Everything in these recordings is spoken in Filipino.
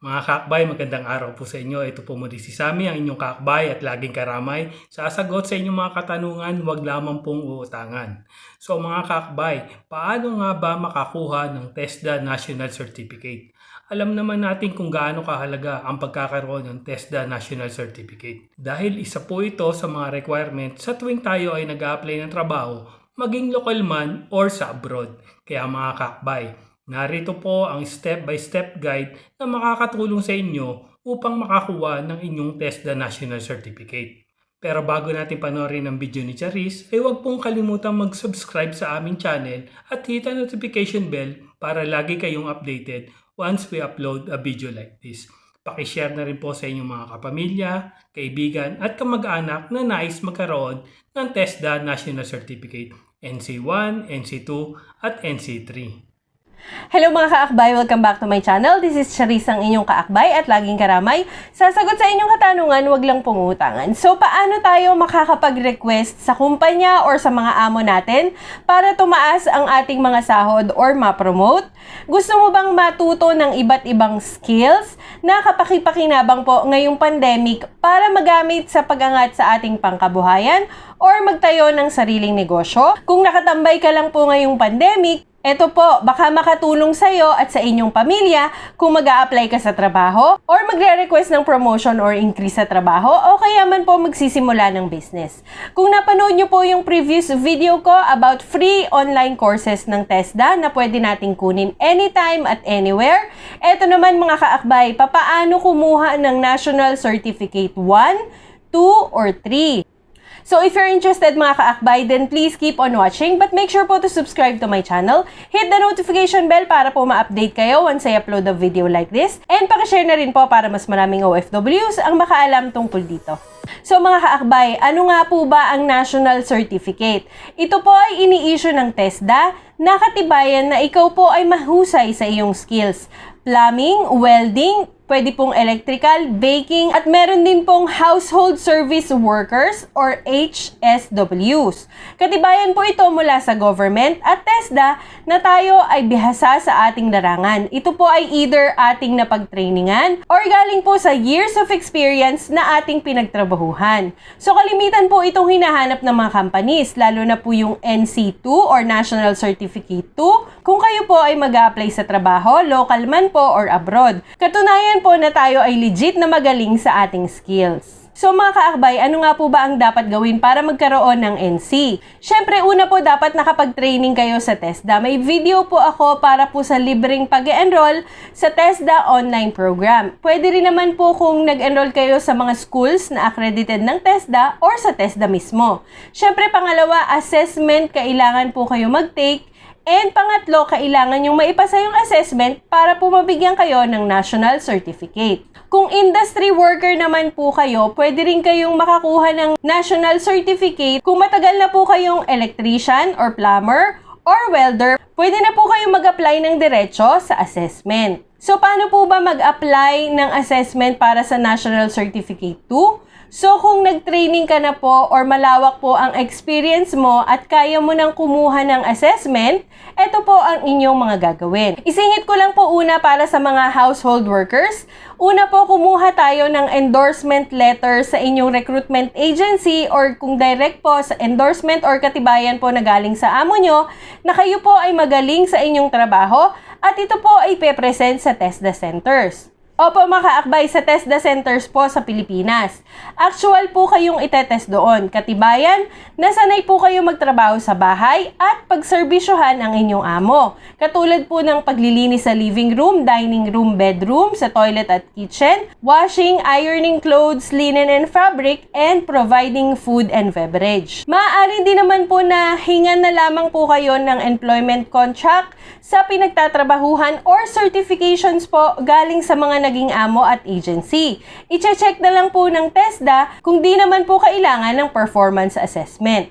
Mga kaakbay, magandang araw po sa inyo. Ito po muli si Sammy, ang inyong kaakbay at laging karamay. Sasagot sa inyong mga katanungan, huwag lamang pong uutangan. So mga kaakbay, paano nga ba makakuha ng TESDA National Certificate? Alam naman natin kung gaano kahalaga ang pagkakaroon ng TESDA National Certificate. Dahil isa po ito sa mga requirement sa tuwing tayo ay nag-a-apply ng trabaho, maging local man or sa abroad. Kaya mga kaakbay, narito po ang step-by-step guide na makakatulong sa inyo upang makakuha ng inyong TESDA National Certificate. Pero bago natin panoorin ang video ni Charis, ay huwag pong kalimutang mag-subscribe sa aming channel at hit ang notification bell para lagi kayong updated once we upload a video like this. Pakishare na rin po sa inyong mga kapamilya, kaibigan at kamag-anak na nais magkaroon ng TESDA National Certificate NC1, NC2 at NC3. Hello mga kaakbay! Welcome back to my channel. This is Charis, ang inyong kaakbay at laging karamay. Sasagot sa inyong katanungan, wag lang pungutangan. So, paano tayo makakapag-request sa kumpanya or sa mga amo natin para tumaas ang ating mga sahod or ma-promote? Gusto mo bang matuto ng iba't ibang skills na kapakipakinabang po ngayong pandemic para magamit sa pag-angat sa ating pangkabuhayan or magtayo ng sariling negosyo? Kung nakatambay ka lang po ngayong pandemic, eto po, baka makatulong sa'yo at sa inyong pamilya kung mag-a-apply ka sa trabaho or magre-request ng promotion or increase sa trabaho o kaya man po magsisimula ng business. Kung napanood nyo po yung previous video ko about free online courses ng TESDA na pwede nating kunin anytime at anywhere, eto naman mga kaakbay, papaano kumuha ng National Certificate 1, 2, or 3. So if you're interested mga kaakbay, then please keep on watching but make sure po to subscribe to my channel. Hit the notification bell para po ma-update kayo once I upload a video like this. And pakishare na rin po para mas maraming OFWs ang makaalam tungkol dito. So mga kaakbay, ano nga po ba ang National Certificate? Ito po ay ini-issue ng TESDA na katibayan na ikaw po ay mahusay sa iyong skills. Plumbing, welding, pwede pong electrical, baking, at meron din pong household service workers or HSWs. Katibayan po ito mula sa government at TESDA na tayo ay bihasa sa ating larangan. Ito po ay either ating napagtrainingan or galing po sa years of experience na ating pinagtrabahuhan. So kalimitan po itong hinahanap ng mga companies, lalo na po yung NC2 or National Certificate 2 kung kayo po ay mag-a-apply sa trabaho, local man po or abroad. Katunayan po na tayo ay legit na magaling sa ating skills. So mga kaakbay, ano nga po ba ang dapat gawin para magkaroon ng NC? Syempre, una po dapat nakapag-training kayo sa TESDA. May video po ako para po sa libreng pag-enroll sa TESDA online program. Pwede rin naman po kung nag-enroll kayo sa mga schools na accredited ng TESDA or sa TESDA mismo. Syempre, pangalawa, assessment kailangan po kayo mag-take. And pangatlo, kailangan yung maipasa yung assessment para po mabigyan kayo ng National Certificate. Kung industry worker naman po kayo, pwede rin kayong makakuha ng National Certificate kung matagal na po kayong electrician or plumber or welder. Pwede na po kayong mag-apply ng diretso sa assessment. So, paano po ba mag-apply ng assessment para sa National Certificate 2? So, kung nag-training ka na po or malawak po ang experience mo at kaya mo nang kumuha ng assessment, ito po ang inyong mga gagawin. Isingit ko lang po una para sa mga household workers. Una po, kumuha tayo ng endorsement letter sa inyong recruitment agency or kung direct po sa endorsement or katibayan po na galing sa amo nyo na kayo po ay magaling sa inyong trabaho at ito po ay pe-present sa TESDA centers. Opo mga kaakbay, sa TESDA centers po sa Pilipinas. Actual po kayong itetest doon. Katibayan, nasanay po kayo magtrabaho sa bahay at pagserbisyohan ang inyong amo. Katulad po ng paglilinis sa living room, dining room, bedroom, sa toilet at kitchen, washing, ironing clothes, linen and fabric, and providing food and beverage. Maaari din naman po na hingan na lamang po kayo ng employment contract sa pinagtatrabahuhan or certifications po galing sa mga naging amo at agency. I-check na lang po ng TESDA kung di naman po kailangan ng performance assessment.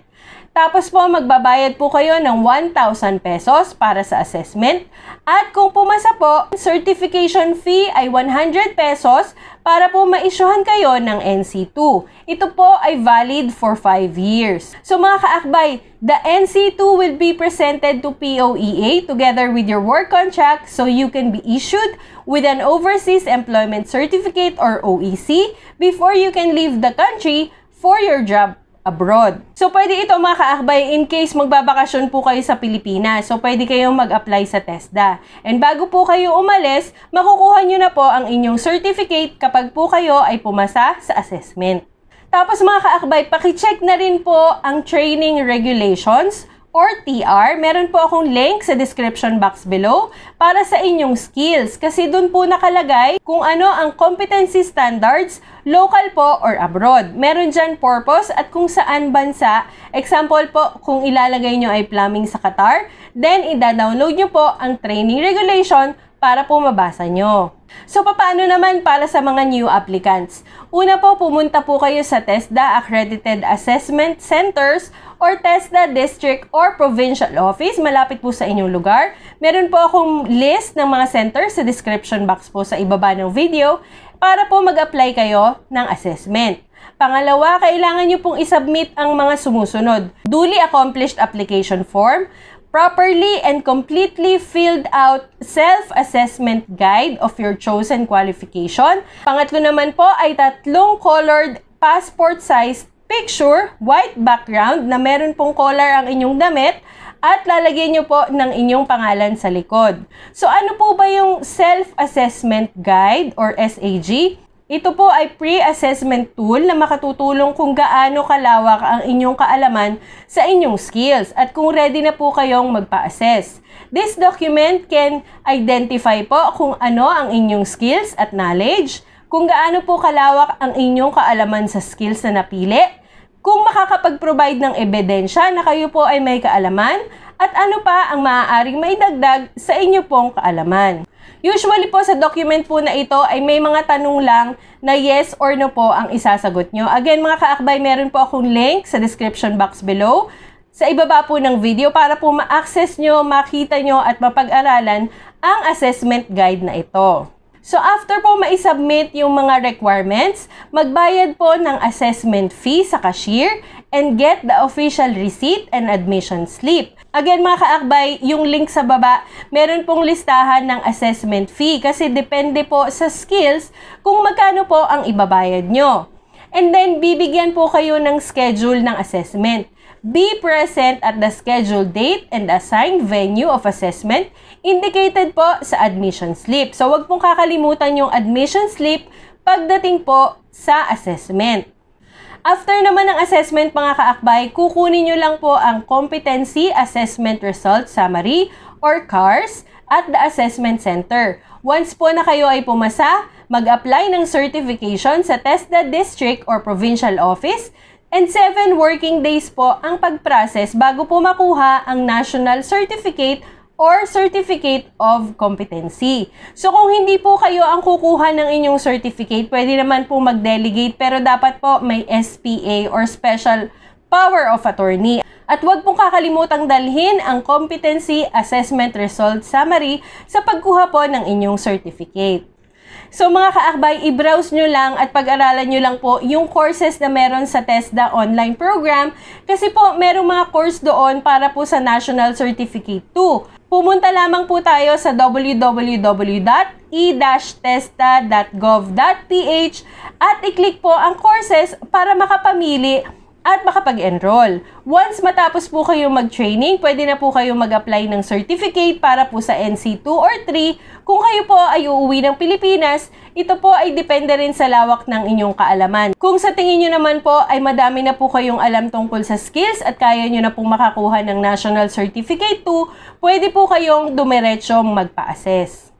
Tapos po, magbabayad po kayo ng 1,000 pesos para sa assessment. At kung pumasa po, certification fee ay 100 pesos para po ma-issuehan kayo ng NC2. Ito po ay valid for 5 years. So mga kaakbay, the NC2 will be presented to POEA together with your work contract so you can be issued with an Overseas Employment Certificate or OEC before you can leave the country for your job abroad. So, pwede ito mga kaakbay in case magbabakasyon po kayo sa Pilipinas. So, pwede kayong mag-apply sa TESDA. And bago po kayo umalis, makukuha nyo na po ang inyong certificate kapag po kayo ay pumasa sa assessment. Tapos mga kaakbay, pakicheck na rin po ang training regulations or TR. Meron po akong link sa description box below para sa inyong skills. Kasi dun po nakalagay kung ano ang competency standards, local po or abroad. Meron dyan purpose at kung saan bansa. Example po, kung ilalagay nyo ay plumbing sa Qatar, then ida-download nyo po ang training regulation para po mabasa nyo. So, paano naman para sa mga new applicants? Una po, pumunta po kayo sa TESDA Accredited Assessment Centers or TESDA District or Provincial Office, malapit po sa inyong lugar. Meron po akong list ng mga centers sa description box po sa ibaba ng video para po mag-apply kayo ng assessment. Pangalawa, kailangan nyo pong isubmit ang mga sumusunod. Duly accomplished application form, properly and completely filled out self-assessment guide of your chosen qualification. Pangatlo naman po ay 3 colored passport-sized picture, white background na meron pong color ang inyong damit at lalagyan nyo po ng inyong pangalan sa likod. So ano po ba yung self-assessment guide or SAG? Ito po ay pre-assessment tool na makatutulong kung gaano kalawak ang inyong kaalaman sa inyong skills at kung ready na po kayong magpa-assess. This document can identify po kung ano ang inyong skills at knowledge, kung gaano po kalawak ang inyong kaalaman sa skills na napili, kung makakapag-provide ng ebidensya na kayo po ay may kaalaman, at ano pa ang maaaring maidagdag sa inyo pong kaalaman. Usually po sa document po na ito ay may mga tanong lang na yes or no po ang isasagot nyo. Again mga kaakbay, meron po akong link sa description box below sa ibaba po ng video para po ma-access nyo, makita nyo at mapag-aralan ang assessment guide na ito. So after po ma-submit yung mga requirements, magbayad po ng assessment fee sa cashier and get the official receipt and admission slip. Again mga kaakbay, yung link sa baba, meron pong listahan ng assessment fee kasi depende po sa skills kung magkano po ang ibabayad nyo. And then bibigyan po kayo ng schedule ng assessment. Be present at the scheduled date and assigned venue of assessment indicated po sa admission slip. So, wag pong kakalimutan yung admission slip pagdating po sa assessment. After naman ng assessment mga kaakbay, kukunin nyo lang po ang Competency Assessment Result Summary or CARS at the Assessment Center. Once po na kayo ay pumasa, mag-apply ng certification sa TESDA District or Provincial Office and 7 working days po ang pag-process bago po makuha ang National Certificate or Certificate of Competency. So kung hindi po kayo ang kukuha ng inyong certificate, pwede naman po mag-delegate pero dapat po may SPA or Special Power of Attorney. At huwag pong kakalimutang dalhin ang Competency Assessment Result Summary sa pagkuha po ng inyong certificate. So mga kaakbay, i-browse nyo lang at pag-aralan nyo lang po yung courses na meron sa TESDA online program kasi po merong mga course doon para po sa National Certificate 2. Pumunta lamang po tayo sa www.e-testa.gov.ph at i-click po ang courses para makapamili at makapag-enroll. Once matapos po kayo mag-training, pwede na po kayo mag-apply ng certificate para po sa NC2 or 3. Kung kayo po ay uuwi ng Pilipinas, ito po ay depende rin sa lawak ng inyong kaalaman. Kung sa tingin nyo naman po ay madami na po kayong alam tungkol sa skills at kaya nyo na pong makakuha ng National Certificate 2, pwede po kayong dumiretsyong magpa-assess.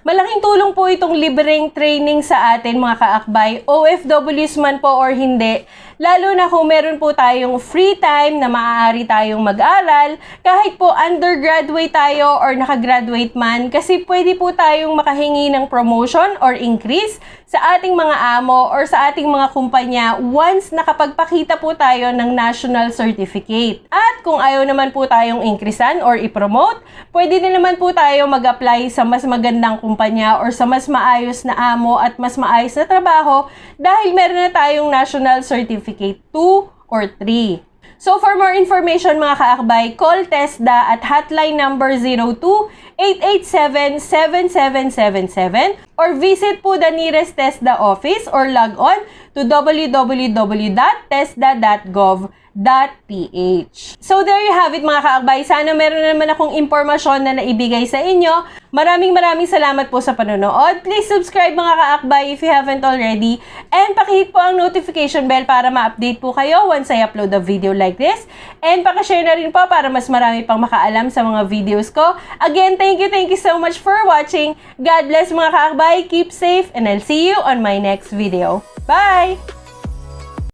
Malaking tulong po itong libreng training sa atin mga kaakbay, OFWs man po or hindi, Lalo na kung meron po tayong free time na maaari tayong mag-aral, kahit po undergraduate tayo or nakagraduate man, kasi pwede po tayong makahingi ng promotion or increase sa ating mga amo or sa ating mga kumpanya once nakapagpakita po tayo ng national certificate. At kung ayaw naman po tayong increasean or i-promote, pwede din naman po tayo mag-apply sa mas magandang kumpanya or sa mas maayos na amo at mas maayos na trabaho dahil meron na tayong national certificate 2 or 3. So for more information mga kaakbay, call TESDA at hotline number 02-887-7777 or visit po the nearest TESDA office or log on to www.tesda.gov.ph. So there you have it mga kaakbay. Sana meron na naman akong impormasyon na naibigay sa inyo. Maraming salamat po sa panonood. Please subscribe mga kaakbay if you haven't already. And pakihit po ang notification bell para ma-update po kayo once I upload a video like this. And pakishare na rin po para mas marami pang makaalam sa mga videos ko. Again, thank you so much for watching. God bless mga kaakbay. Keep safe and I'll see you on my next video. Bye!